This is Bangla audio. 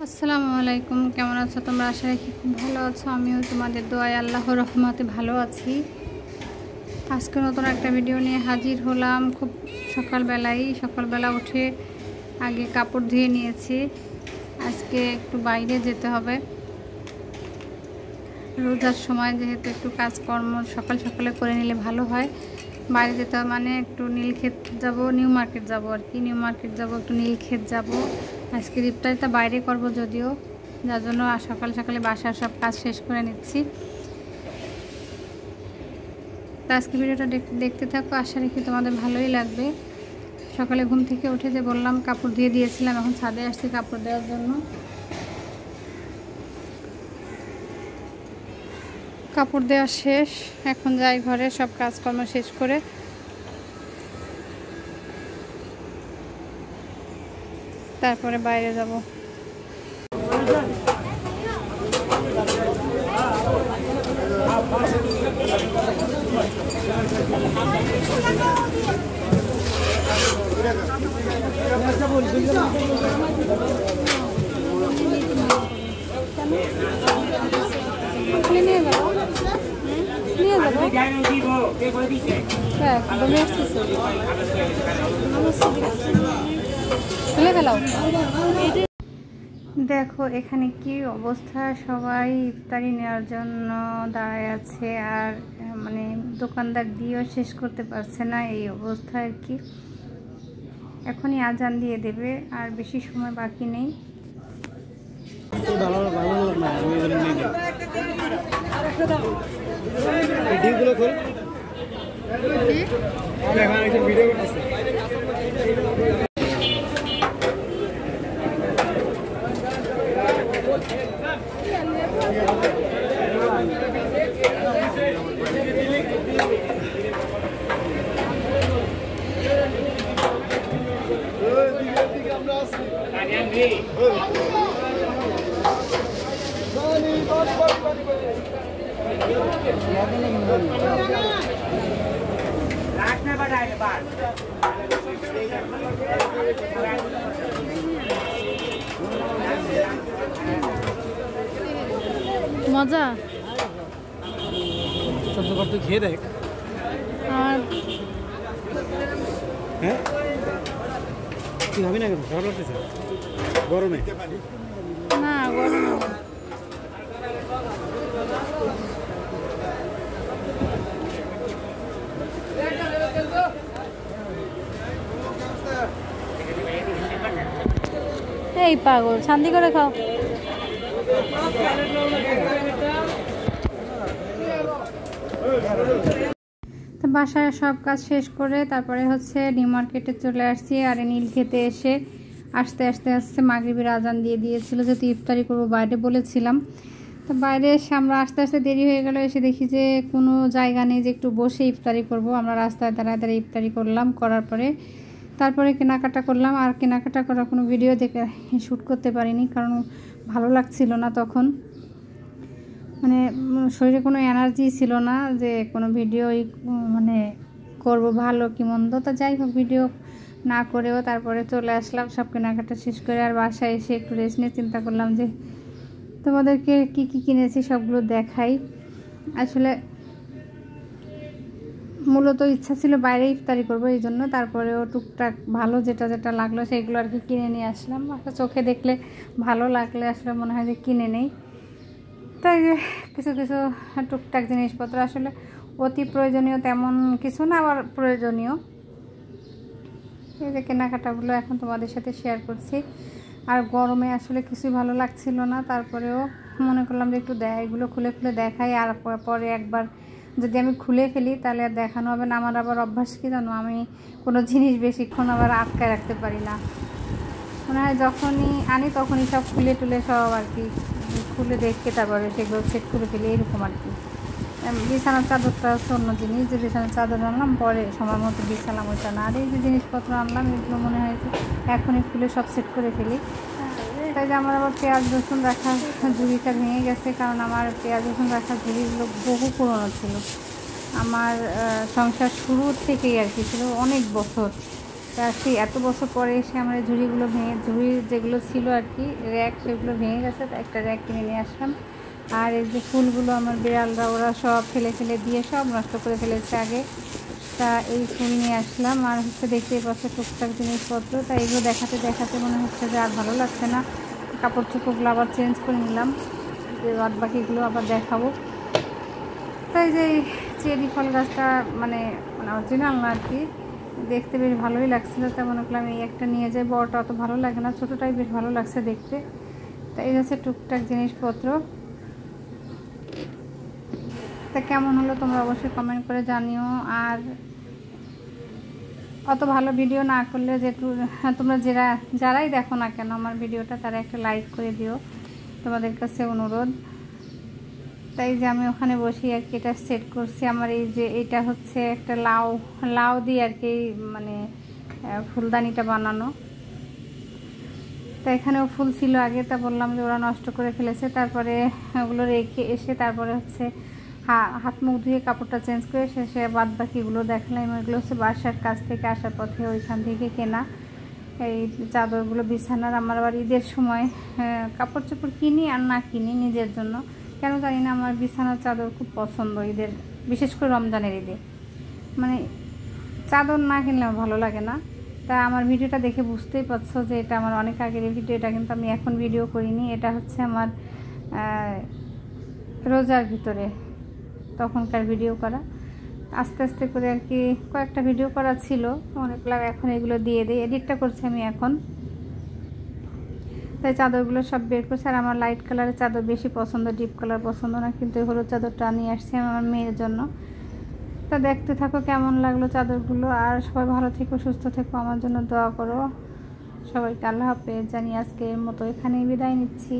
আসসালামু আলাইকুম, কেমন আছো তোমরা? আশা রাখি খুব ভালো আছো। আমিও তোমাদের দোয়ায় আল্লাহর রহমতে ভালো আছি। আজকে নতুন একটা ভিডিও নিয়ে হাজির হলাম। খুব সকালবেলা উঠে আগে কাপড় ধুয়ে নিয়েছি। আজকে একটু বাইরে যেতে হবে, রোজার সময় যেহেতু একটু কাজকর্ম সকালে করে নিলে ভালো হয়। বাইরে যেতে হবে মানে একটু নীলক্ষেত যাব, নিউ মার্কেট যাব আর কি। নিউ মার্কেট যাব, একটু নীলক্ষেত যাব। আজকে ইফতারিটা বাইরে করব যদিও, যার জন্য সকালে বাসার সব কাজ শেষ করে নিচ্ছি। তো আজকে ভিডিওটা দেখতে থাকো, আশা রাখি তোমাদের ভালোই লাগবে। সকালে ঘুম থেকে উঠে যে বললাম কাপড় ধুয়ে দিয়েছিলাম, এখন ছাদে আসছি কাপড় দেওয়ার জন্য। কাপড় দেওয়া শেষ, এখন যাই ঘরে সব কাজকর্ম শেষ করে। তারপরে বাইরে যাব। নিয়ে যাবো দেখো এখানে কি অবস্থা, সবাই ইফতারি নেওয়ার জন্য দাঁড়ায় আছে, আর মানে দোকানদার দিয়েও শেষ করতে পারছে না, এই অবস্থা আর কি। এখনই আজান দিয়ে দেবে, আর বেশি সময় বাকি নেই। মজা তুই খেয়ে দেখ। আর হ্যাঁ তুই খাবি না কেন? খারাপ লাগতেছে গরমে? না গরম এই পাগল, শান্তি করে খাও। তো বাসায় সব কাজ শেষ করে তারপরে হচ্ছে নিউ মার্কেটে চলে আসছি। আর নীলক্ষেতে এসে আস্তে মাগরিবের আজান দিয়ে দিয়েছিল, যেহেতু ইফতারি করবো বাইরে বলেছিলাম। তো বাইরে এসে আমরা আস্তে দেরি হয়ে গেল, এসে দেখি যে কোনো জায়গা নেই যে একটু বসে ইফতারি করব। আমরা রাস্তায় দাঁড়ায় ইফতারি করলাম, করার পরে তারপরে কেনাকাটা করলাম। আর কেনাকাটা করার কোনো ভিডিও দেখে শ্যুট করতে পারিনি, কারণ ভালো লাগছিল না তখন, মানে শরীরে কোনো এনার্জি ছিল না যে কোনো ভিডিও মানে করব ভালো কি মন্দ। তো যাই হোক, ভিডিও না করেও তারপরে চলে আসলাম সব কেনাকাটা শেষ করে। আর বাসায় এসে একটু রেস্ট নিয়ে চিন্তা করলাম যে তোমাদেরকে কি কিনেছি সবগুলো দেখাই। আসলে মূলত ইচ্ছা ছিল বাইরে ইফতারি করবো, এই জন্য। তারপরেও টুকটাক ভালো যেটা লাগলো সেইগুলো আর কি কিনে নিয়ে আসলাম। চোখে দেখলে ভালো লাগলে আসলে মনে হয় যে কিনে নেই। তাই কিছু টুকটাক জিনিসপত্র, আসলে অতি প্রয়োজনীয় তেমন কিছু না, আবার প্রয়োজনীয়। এই যে কেনাকাটাগুলো এখন তোমাদের সাথে শেয়ার করছি। আর গরমে আসলে কিছুই ভালো লাগছিল না, তারপরেও মনে করলাম যে একটু এগুলো খুলে দেখাই। আর পরে একবার যদি আমি খুলে ফেলি তাহলে আর দেখানো হবে না। আমার আবার অভ্যাস কি জানো, আমি কোনো জিনিস বেশিক্ষণ আবার আটকায় রাখতে পারি না। মনে হয় যখনই আনি তখনই সব খুলে সব আর কি খুলে দেখতে, তারপরে সেগুলো সেট করে ফেলি, এরকম আর কি। বিছানার চাদরটা হচ্ছে অন্য জিনিস, যে বিছানার চাদর আনলাম পরে সময় মতো বিছালাম, ওইটা না। আর এই যে জিনিসপত্র আনলাম এগুলো মনে হয় যে এখনই খুলে সব সেট করে ফেলি। তাই যে আমার আবার পেঁয়াজ রসুন রাখার ঝুড়িটা ভেঙে গেছে, কারণ আমার পেঁয়াজ রসুন রাখার ঝুড়িগুলো বহু পুরনো ছিল। আমার সংসার শুরু থেকেই আর কি ছিল, অনেক বছর তা সেই এত বছর পরে এসে আমরা ঝুড়িগুলো ঝুড়ির যেগুলো ছিল আর কি র্যাক, সেগুলো ভেঙে গেছে, তো একটা র্যাক কিনে নিয়ে আসলাম। আর এই যে ফুলগুলো আমার বিড়ালরা ওরা সব ফেলে দিয়ে সব নষ্ট করে ফেলেছে আগে, তা এই ফুল নিয়ে আসলাম। আর হচ্ছে দেখতেই পাচ্ছে টুকটাক জিনিসপত্র, তা এগুলো দেখাতে মনে হচ্ছে যে আর ভালো লাগছে না, কাপড় চোপড়গুলো আবার চেঞ্জ করে নিলাম, যে বাদ বাকিগুলো আবার দেখাবো। তাই যে চেরি ফল গাছটা মানে অরিজিনাল না আর কি, দেখতে বেশ ভালোই লাগছিলো, তা মনে করলাম এই একটা নিয়ে যাই। বড়টা অত ভালো লাগে না, ছোটোটাই বেশ ভালো লাগছে দেখতে। তাই হচ্ছে টুকটাক জিনিসপত্র। তা কেমন হলো তোমরা অবশ্যই কমেন্ট করে জানিও। আর অত ভালো ভিডিও না করলে যেটু তোমরা যারাই দেখো না কেন আমার ভিডিওটা, তারা একটা লাইক করে দিও, তোমাদের কাছে অনুরোধ। তাই যে আমি ওখানে বসে আর কি এটা সেট করছি। আমার এই যে এটা হচ্ছে একটা লাউ দিয়ে আর কি মানে ফুলদানিটা বানানো। তা এখানেও ফুল ছিল আগে, তা বললাম যে ওরা নষ্ট করে ফেলেছে, তারপরে ওগুলো রেখে এসে তারপরে হচ্ছে হাত মুখ ধুয়ে কাপড়টা চেঞ্জ করে শেষে বাদ বাকিগুলো দেখালাম। এগুলো হচ্ছে বাসার কাছ থেকে আসার পথে ওইখান থেকে কেনা এই চাদরগুলো বিছানার। আমার আবার ঈদের সময় কাপড় চোপড় কিনি আর না কিনি নিজের জন্য, কেন জানি না আমার বিছানার চাদর খুব পছন্দ ঈদের, বিশেষ করে রমজানের ঈদে। মানে চাদর না কিনলে আমার ভালো লাগে না। তা আমার ভিডিওটা দেখে বুঝতেই পারছো যে এটা আমার অনেক আগের ভিডিও, এটা কিন্তু আমি এখন ভিডিও করিনি। এটা হচ্ছে আমার রোজার ভিতরে তখনকার ভিডিও করা, আস্তে আস্তে করে আর কি কয়েকটা ভিডিও করা ছিল অনেকগুলো, এখন এগুলো দিয়ে দিই, এডিটটা করছি আমি এখন। তাই চাদরগুলো সব বের করছে। আর আমার লাইট কালারের চাদর বেশি পছন্দ, ডিপ কালার পছন্দ না, কিন্তু এই হলুদ চাদরটা নিয়ে আসছি আমার মেয়ের জন্য। তা দেখতে থাকো কেমন লাগলো চাদরগুলো। আর সবাই ভালো থেকো, সুস্থ থেকো, আমার জন্য দোয়া করো। সবাইকে আল্লাহ হাফেজ জানিয়ে আজকের মতো এখানেই বিদায় নিচ্ছি।